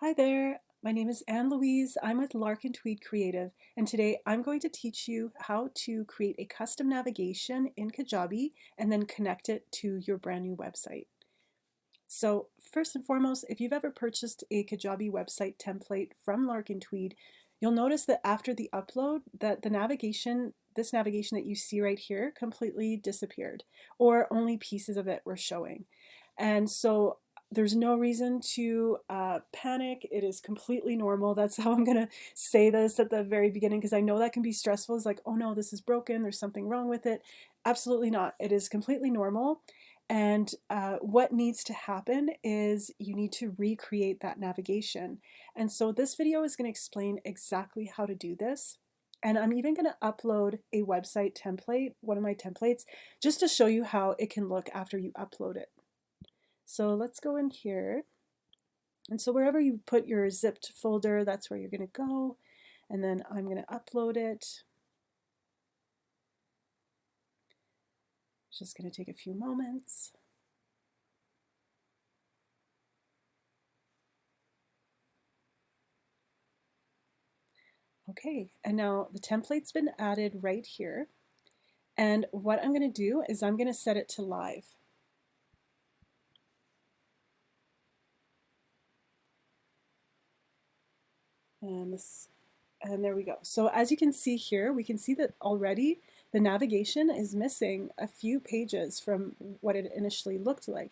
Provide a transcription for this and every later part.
Hi there, my name is Anne Louise. I'm with Lark Tweed Creative, and today I'm going to teach you how to create a custom navigation in Kajabi and then connect it to your brand new website. So first and foremost, if you've ever purchased a Kajabi website template from Lark Tweed, you'll notice that after the upload that this navigation that you see right here completely disappeared, or only pieces of it were showing. And so there's no reason to panic. It is completely normal. That's how I'm going to say this at the very beginning, because I know that can be stressful. It's like, oh no, this is broken. There's something wrong with it. Absolutely not. It is completely normal. And what needs to happen is you need to recreate that navigation. And so this video is going to explain exactly how to do this. And I'm even going to upload a website template, one of my templates, just to show you how it can look after you upload it. So let's go in here. And so wherever you put your zipped folder, that's where you're going to go. And then I'm going to upload it. It's just going to take a few moments. Okay, and now the template's been added right here. And what I'm going to do is I'm going to set it to live. And there we go. So as you can see here, we can see that already the navigation is missing a few pages from what it initially looked like.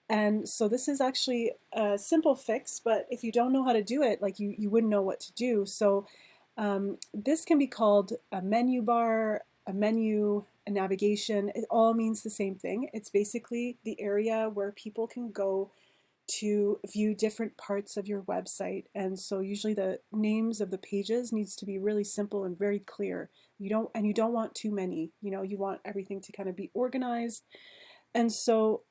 And so this is actually a simple fix, but if you don't know how to do it, like you wouldn't know what to do. So this can be called a menu bar, a menu, a navigation. It all means the same thing. It's basically the area where people can go to view different parts of your website. And so usually the names of the pages needs to be really simple and very clear. You don't want too many, you want everything to kind of be organized. And so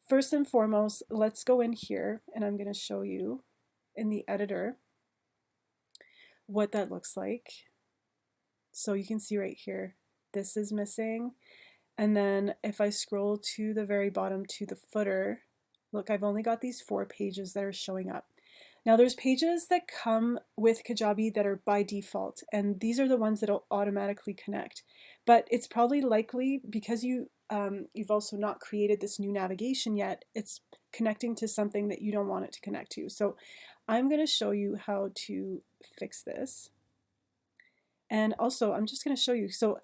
first and foremost, let's go in here and I'm going to show you in the editor what that looks like. So you can see right here, this is missing. And then if I scroll to the very bottom to the footer, look, I've only got these 4 pages that are showing up. Now there's pages that come with Kajabi that are by default, and these are the ones that'll automatically connect. But it's probably likely because you've also not created this new navigation yet, it's connecting to something that you don't want it to connect to. So I'm going to show you how to fix this. And also I'm just going to show you, so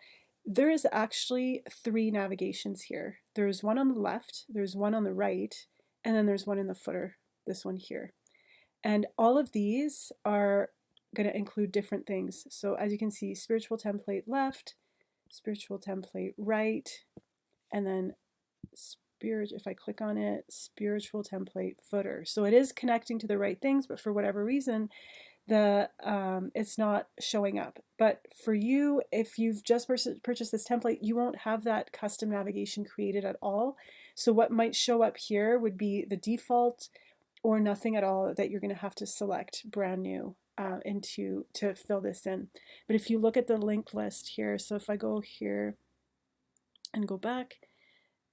there is actually 3 navigations here. There's one on the left, there's one on the right, and then there's one in the footer, this one here. And all of these are going to include different things. So as you can see, spiritual template left, spiritual template right, and then if I click on it, spiritual template footer. So it is connecting to the right things, but for whatever reason, it's not showing up. But for you, if you've just purchased this template, you won't have that custom navigation created at all. So what might show up here would be the default or nothing at all that you're going to have to select brand new to fill this in. But if you look at the linked list here, so if I go here and go back,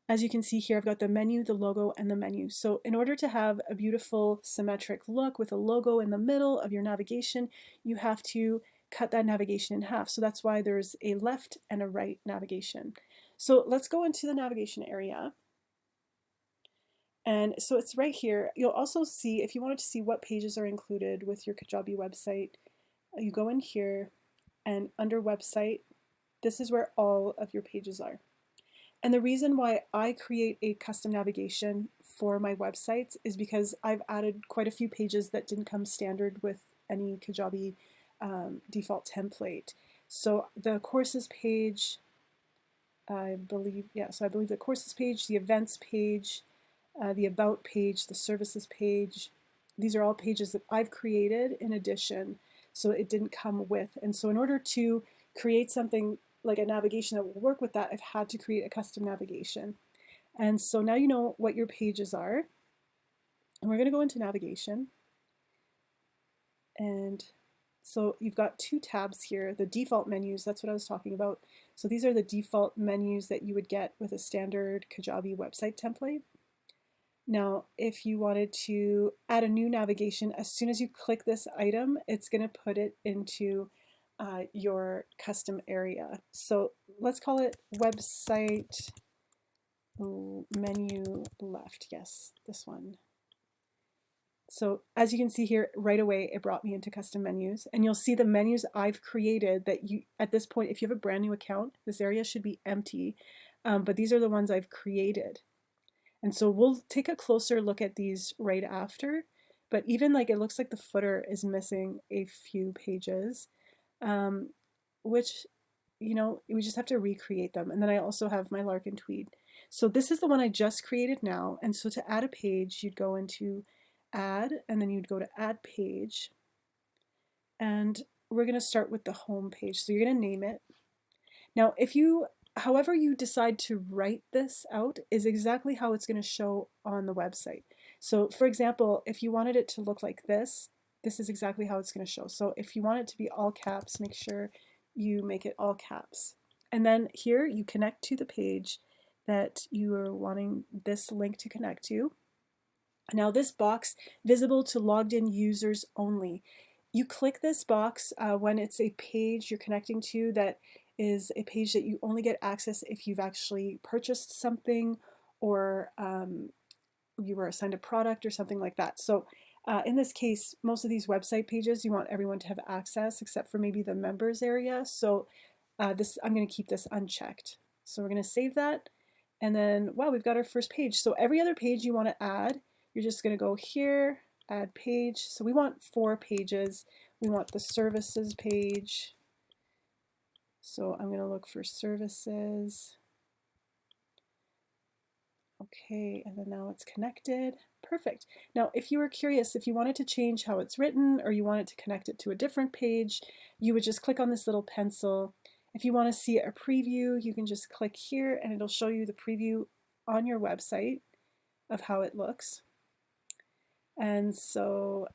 as you can see here, I've got the menu, the logo, and the menu. So in order to have a beautiful symmetric look with a logo in the middle of your navigation, you have to cut that navigation in half. So that's why there's a left and a right navigation. So let's go into the navigation area. And so it's right here. You'll also see, if you wanted to see what pages are included with your Kajabi website, you go in here and under website, this is where all of your pages are. And the reason why I create a custom navigation for my websites is because I've added quite a few pages that didn't come standard with any Kajabi default template. So the courses page, I believe the courses page, the events page, the about page, the services page, these are all pages that I've created in addition, so it didn't come with. And so in order to create something like a navigation that will work with that, I've had to create a custom navigation. And so now you know what your pages are. And we're going to go into navigation. And so you've got 2 tabs here, the default menus, that's what I was talking about. So these are the default menus that you would get with a standard Kajabi website template. Now, if you wanted to add a new navigation, as soon as you click this item, it's going to put it into your custom area. So let's call it website menu left. Yes, this one. So as you can see here, right away, it brought me into custom menus, and you'll see the menus I've created that you, at this point, if you have a brand new account, this area should be empty, but these are the ones I've created. And so we'll take a closer look at these right after, but even like it looks like the footer is missing a few pages, um, which, you know, we just have to recreate them. And then I also have my Lark Tweed. So this is the one I just created now. And so to add a page, you'd go into add, and then you'd go to add page. And we're going to start with the home page. So you're going to name it. Now, if you, however you decide to write this out is exactly how it's going to show on the website. So for example, if you wanted it to look like this is exactly how it's going to show. So if you want it to be all caps, make sure you make it all caps. And then here you connect to the page that you are wanting this link to connect to. Now this box, visible to logged in users only. You click this box when it's a page you're connecting to that is a page that you only get access if you've actually purchased something or you were assigned a product or something like that. So in this case, most of these website pages, you want everyone to have access except for maybe the members area. So I'm going to keep this unchecked. So we're going to save that. And then, wow, we've got our first page. So every other page you want to add, you're just going to go here, add page. So we want 4 pages. We want the services page. So I'm going to look for services. Okay, and then now it's connected. Perfect. Now, if you were curious, if you wanted to change how it's written or you wanted to connect it to a different page, you would just click on this little pencil. If you want to see a preview, you can just click here and it'll show you the preview on your website of how it looks. And so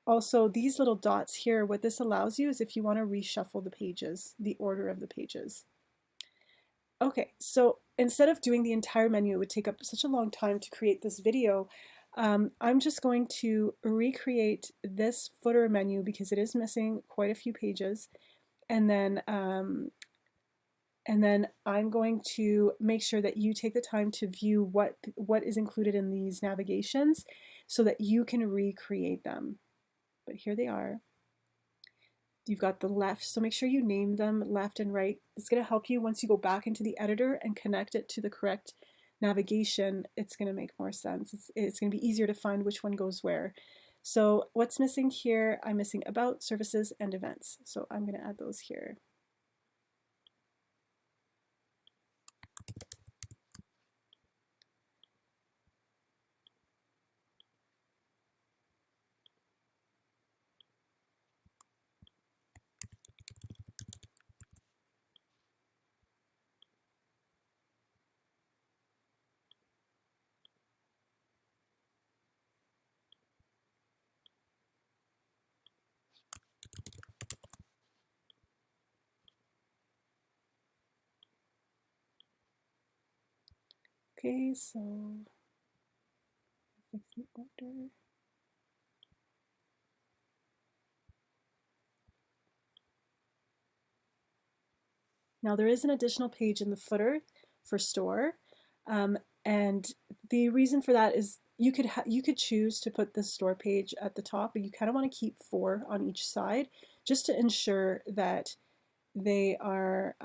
also these little dots here, what this allows you is if you want to reshuffle the pages, the order of the pages. Okay, so instead of doing the entire menu, it would take up such a long time to create this video. I'm just going to recreate this footer menu because it is missing quite a few pages. And then I'm going to make sure that you take the time to view what is included in these navigations so that you can recreate them. But here they are. You've got the left, so make sure you name them left and right. It's going to help you once you go back into the editor and connect it to the correct navigation. It's going to make more sense. It's going to be easier to find which one goes where. So what's missing here? I'm missing about, services, and events. So I'm going to add those here. Okay, so fix the order. Now there is an additional page in the footer for store, and the reason for that is you could choose to put the store page at the top, but you kind of want to keep 4 on each side just to ensure that they are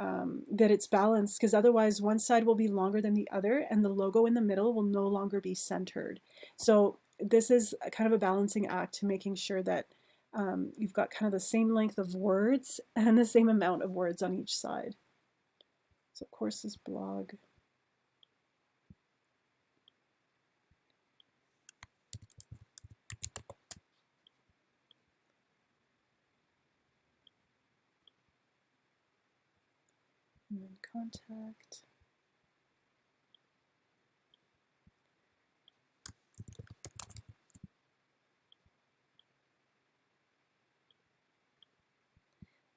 that it's balanced, because otherwise one side will be longer than the other and the logo in the middle will no longer be centered. So this is kind of a balancing act to making sure that you've got kind of the same length of words and the same amount of words on each side. So courses blog. And then contact.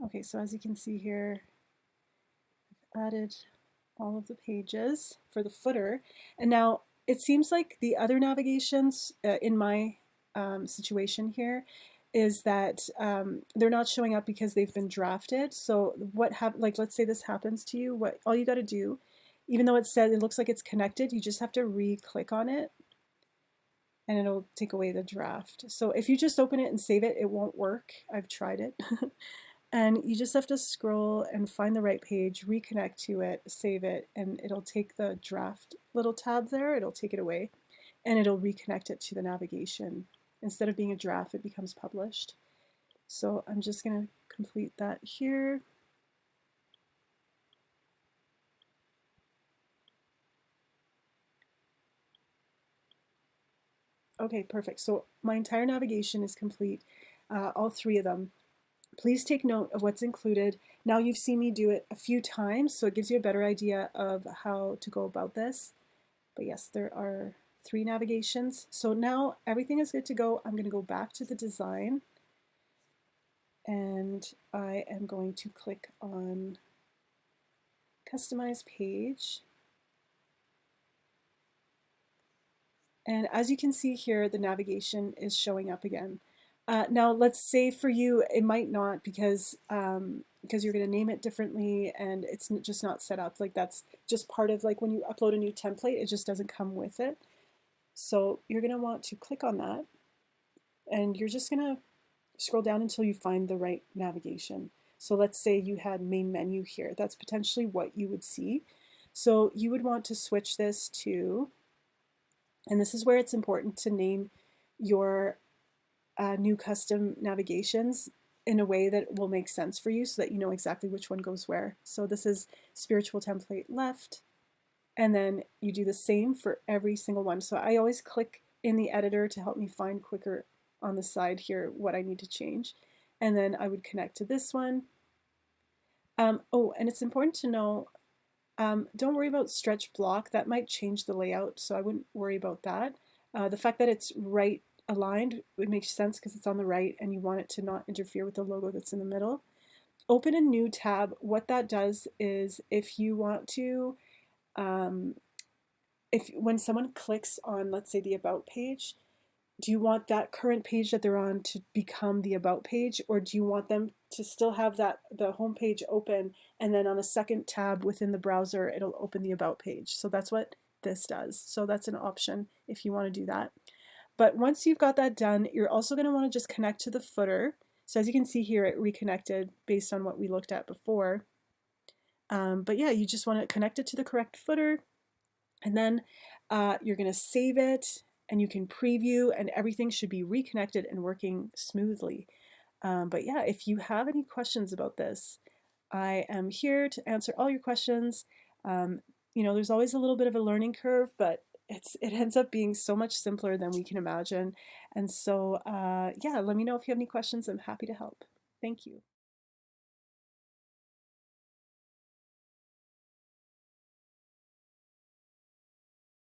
Okay, so as you can see here, I've added all of the pages for the footer. And now it seems like the other navigations in my situation here is that they're not showing up because they've been drafted. So like let's say this happens to you, what all you got to do, even though it said it looks like it's connected, you just have to re-click on it and it'll take away the draft. So if you just open it and save it, it won't work. I've tried it. And you just have to scroll and find the right page, reconnect to it, save it, and it'll take the draft little tab there, it'll take it away, and it'll reconnect it to the navigation. Instead of being a draft, it becomes published. So I'm just going to complete that here. Okay, perfect. So my entire navigation is complete, all three of them. Please take note of what's included. Now you've seen me do it a few times, so it gives you a better idea of how to go about this. But yes, there are 3 navigations. So now everything is good to go. I'm going to go back to the design and I am going to click on Customize Page. And as you can see here, the navigation is showing up again. Now, let's say for you, it might not because you're going to name it differently and it's just not set up. Like that's just part of like when you upload a new template, it just doesn't come with it. So you're going to want to click on that and you're just going to scroll down until you find the right navigation. So let's say you had main menu here. That's potentially what you would see. So you would want to switch this to, and this is where it's important to name your new custom navigations in a way that will make sense for you so that you know exactly which one goes where. So this is spiritual template left, and then you do the same for every single one. So I always click in the editor to help me find quicker on the side here what I need to change. And then I would connect to this one. Oh, and it's important to know, don't worry about stretch block. That might change the layout, so I wouldn't worry about that. The fact that it's right aligned, it makes sense because it's on the right and you want it to not interfere with the logo that's in the middle. Open a new tab. What that does is if you want to, when someone clicks on, let's say, the About page, do you want that current page that they're on to become the About page, or do you want them to still have the home page open and then on a second tab within the browser it'll open the About page? So that's what this does. So that's an option if you want to do that. But once you've got that done, you're also going to want to just connect to the footer. So as you can see here, it reconnected based on what we looked at before. But yeah, you just want to connect it to the correct footer, and then you're going to save it, and you can preview, and everything should be reconnected and working smoothly. But yeah, if you have any questions about this, I am here to answer all your questions. You know, there's always a little bit of a learning curve, but it ends up being so much simpler than we can imagine. And so, yeah, let me know if you have any questions. I'm happy to help. Thank you.